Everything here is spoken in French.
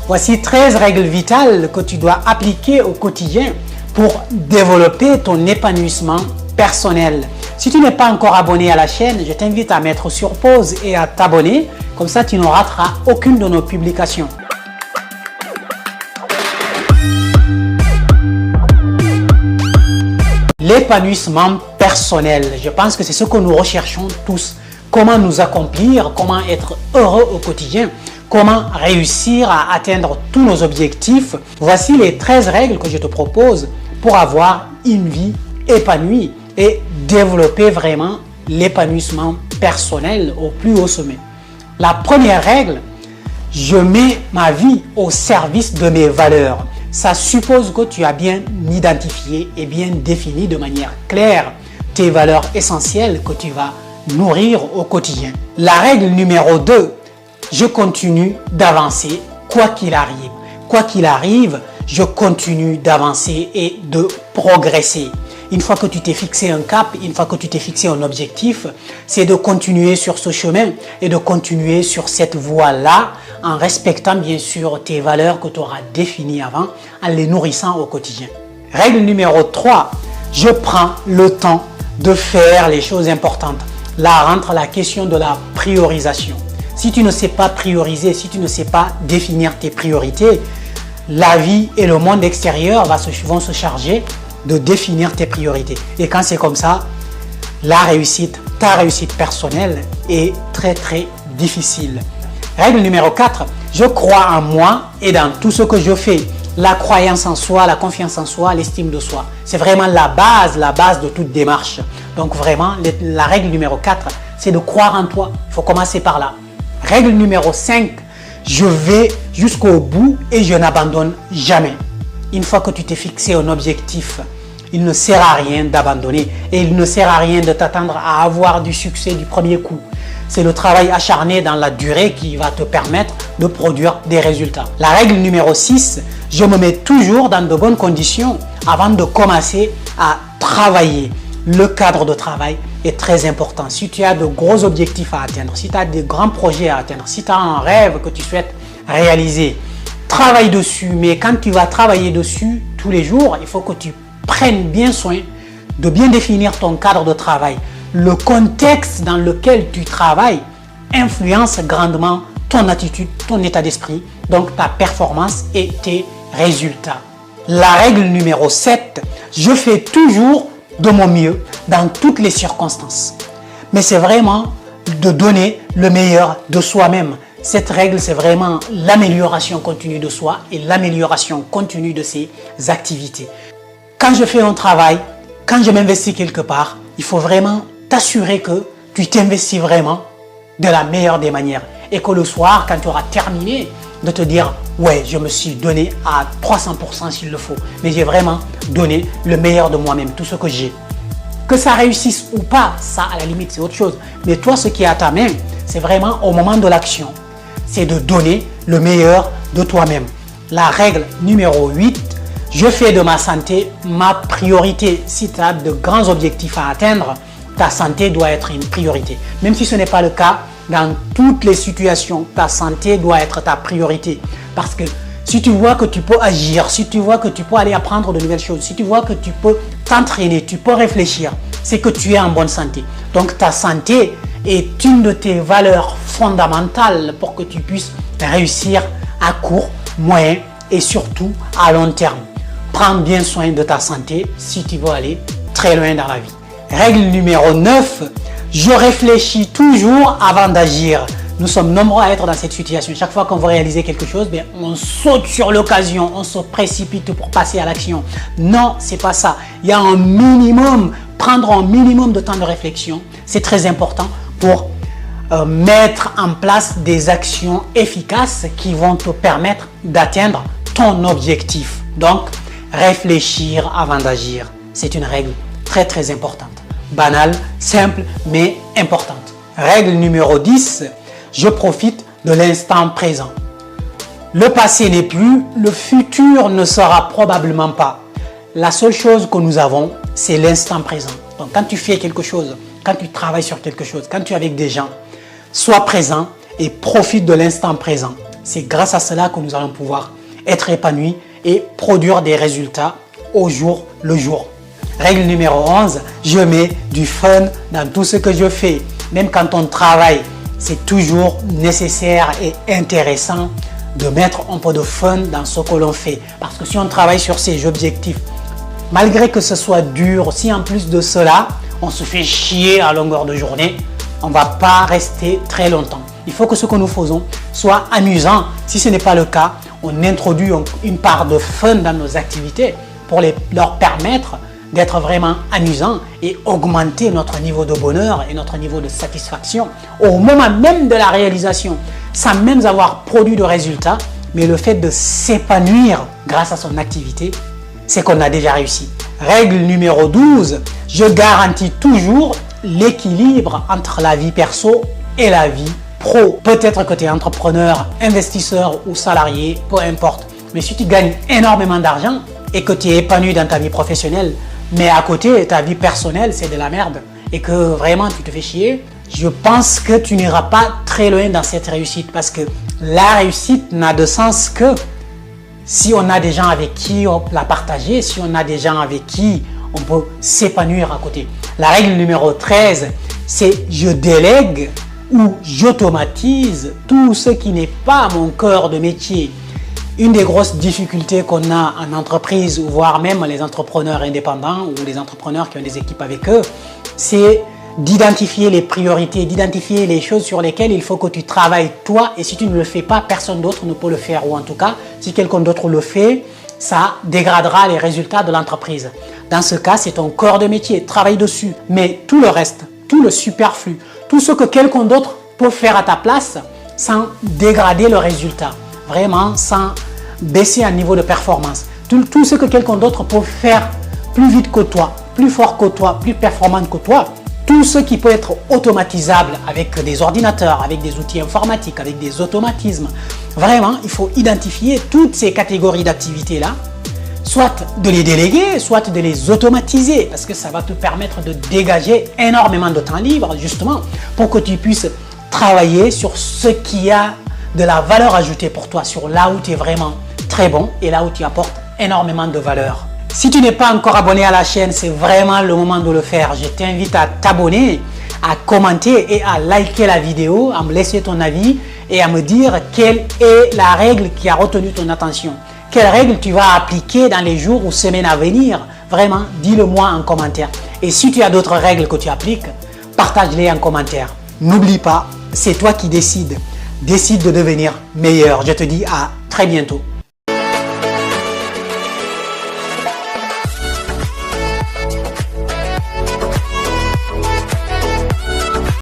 Voici 13 règles vitales que tu dois appliquer au quotidien pour développer ton épanouissement personnel. Si tu n'es pas encore abonné à la chaîne, je t'invite à mettre sur pause et à t'abonner. Comme ça, tu ne rateras aucune de nos publications. L'épanouissement personnel, je pense que c'est ce que nous recherchons tous. Comment nous accomplir, comment être heureux au quotidien, comment réussir à atteindre tous nos objectifs. Voici les 13 règles que je te propose pour avoir une vie épanouie et développer vraiment l'épanouissement personnel au plus haut sommet. La première règle, je mets ma vie au service de mes valeurs. Ça suppose que tu as bien identifié et bien défini de manière claire tes valeurs essentielles que tu vas nourrir au quotidien. La règle numéro 2, je continue d'avancer quoi qu'il arrive. Quoi qu'il arrive, je continue d'avancer et de progresser. Une fois que tu t'es fixé un cap, une fois que tu t'es fixé un objectif, c'est de continuer sur ce chemin et de continuer sur cette voie-là en respectant bien sûr tes valeurs que tu auras définies avant, en les nourrissant au quotidien. Règle numéro 3, je prends le temps de faire les choses importantes. Là rentre la question de la priorisation. Si tu ne sais pas prioriser, si tu ne sais pas définir tes priorités, la vie et le monde extérieur vont se charger de définir tes priorités. Et quand c'est comme ça, la réussite, ta réussite personnelle est très difficile. Règle numéro 4, je crois en moi et dans tout ce que je fais. La croyance en soi, la confiance en soi, l'estime de soi. C'est vraiment la base de toute démarche. Donc vraiment, la règle numéro 4, c'est de croire en toi. Il faut commencer par là. Règle numéro 5, je vais jusqu'au bout et je n'abandonne jamais. Une fois que tu t'es fixé un objectif, il ne sert à rien d'abandonner et il ne sert à rien de t'attendre à avoir du succès du premier coup. C'est le travail acharné dans la durée qui va te permettre de produire des résultats. La règle numéro 6, je me mets toujours dans de bonnes conditions avant de commencer à travailler. Le cadre de travail est très important. Si tu as de gros objectifs à atteindre, si tu as des grands projets à atteindre, si tu as un rêve que tu souhaites réaliser, travaille dessus. Mais quand tu vas travailler dessus tous les jours, il faut que tu prennes bien soin de bien définir ton cadre de travail. Le contexte dans lequel tu travailles influence grandement ton attitude, ton état d'esprit, donc ta performance et tes résultats. La règle numéro 7, je fais toujours de mon mieux dans toutes les circonstances. Mais c'est vraiment de donner le meilleur de soi-même. Cette règle, c'est vraiment l'amélioration continue de soi et l'amélioration continue de ses activités. Quand je fais un travail, quand je m'investis quelque part, il faut vraiment t'assurer que tu t'investis vraiment de la meilleure des manières. Et que le soir, quand tu auras terminé, de te dire « Ouais, je me suis donné à 300% s'il le faut. Mais j'ai vraiment donné le meilleur de moi-même, tout ce que j'ai. » Que ça réussisse ou pas, ça à la limite c'est autre chose. Mais toi, ce qui est à ta main, c'est vraiment au moment de l'action. C'est de donner le meilleur de toi-même. La règle numéro 8, je fais de ma santé ma priorité. Si tu as de grands objectifs à atteindre, ta santé doit être une priorité. Même si ce n'est pas le cas, dans toutes les situations, ta santé doit être ta priorité. Parce que si tu vois que tu peux agir, si tu vois que tu peux aller apprendre de nouvelles choses, si tu vois que tu peux t'entraîner, tu peux réfléchir, c'est que tu es en bonne santé. Donc ta santé est une de tes valeurs fondamentales pour que tu puisses réussir à court, moyen et surtout à long terme. Prends bien soin de ta santé si tu veux aller très loin dans la vie. Règle numéro 9, je réfléchis toujours avant d'agir. Nous sommes nombreux à être dans cette situation. Chaque fois qu'on veut réaliser quelque chose, on saute sur l'occasion, on se précipite pour passer à l'action. Non, c'est pas ça. Il y a un minimum, prendre un minimum de temps de réflexion, c'est très important pour mettre en place des actions efficaces qui vont te permettre d'atteindre ton objectif. Donc, réfléchir avant d'agir, c'est une règle très importante. Banale, simple, mais importante. Règle numéro 10, je profite de l'instant présent. Le passé n'est plus, le futur ne sera probablement pas. La seule chose que nous avons, c'est l'instant présent. Donc quand tu fais quelque chose, quand tu travailles sur quelque chose, quand tu es avec des gens, sois présent et profite de l'instant présent. c'est grâce à cela que nous allons pouvoir être épanouis et produire des résultats au jour le jour. Règle numéro 11, je mets du fun dans tout ce que je fais. Même quand on travaille, c'est toujours nécessaire et intéressant de mettre un peu de fun dans ce que l'on fait. Parce que si on travaille sur ces objectifs, malgré que ce soit dur, si en plus de cela, on se fait chier à longueur de journée, on ne va pas rester très longtemps. Il faut que ce que nous faisons soit amusant. Si ce n'est pas le cas, on introduit une part de fun dans nos activités pour leur permettre d'être vraiment amusants et augmenter notre niveau de bonheur et notre niveau de satisfaction au moment même de la réalisation, sans même avoir produit de résultats, mais le fait de s'épanouir grâce à son activité, c'est qu'on a déjà réussi. Règle numéro 12, je garantis toujours l'équilibre entre la vie perso et la vie pro. Peut-être que tu es entrepreneur, investisseur ou salarié, peu importe. Mais si tu gagnes énormément d'argent et que tu es épanoui dans ta vie professionnelle, mais à côté, ta vie personnelle, c'est de la merde et que vraiment tu te fais chier, je pense que tu n'iras pas très loin dans cette réussite parce que la réussite n'a de sens que si on a des gens avec qui on la partager, si on a des gens avec qui on peut s'épanouir à côté. La règle numéro 13, c'est je délègue ou j'automatise tout ce qui n'est pas mon cœur de métier. Une des grosses difficultés qu'on a en entreprise, voire même les entrepreneurs indépendants ou les entrepreneurs qui ont des équipes avec eux, c'est d'identifier les priorités, d'identifier les choses sur lesquelles il faut que tu travailles toi. Et si tu ne le fais pas, personne d'autre ne peut le faire. Ou en tout cas, si quelqu'un d'autre le fait, ça dégradera les résultats de l'entreprise. Dans ce cas, c'est ton corps de métier, travaille dessus. Mais tout le reste, tout le superflu, tout ce que quelqu'un d'autre peut faire à ta place sans dégrader le résultat, vraiment sans baisser un niveau de performance. Tout ce que quelqu'un d'autre peut faire plus vite que toi, plus fort que toi, plus performant que toi, tout ce qui peut être automatisable avec des ordinateurs, avec des outils informatiques, avec des automatismes. Vraiment, il faut identifier toutes ces catégories d'activités-là, soit de les déléguer, soit de les automatiser, parce que ça va te permettre de dégager énormément de temps libre, justement, pour que tu puisses travailler sur ce qui a de la valeur ajoutée pour toi, sur là où tu es vraiment très bon et là où tu apportes énormément de valeur. Si tu n'es pas encore abonné à la chaîne, c'est vraiment le moment de le faire. Je t'invite à t'abonner, à commenter et à liker la vidéo, à me laisser ton avis et à me dire quelle est la règle qui a retenu ton attention. Quelle règle tu vas appliquer dans les jours ou semaines à venir? Vraiment, dis-le-moi en commentaire. Et si tu as d'autres règles que tu appliques, partage-les en commentaire. N'oublie pas, c'est toi qui décides. Décide de devenir meilleur. Je te dis à très bientôt.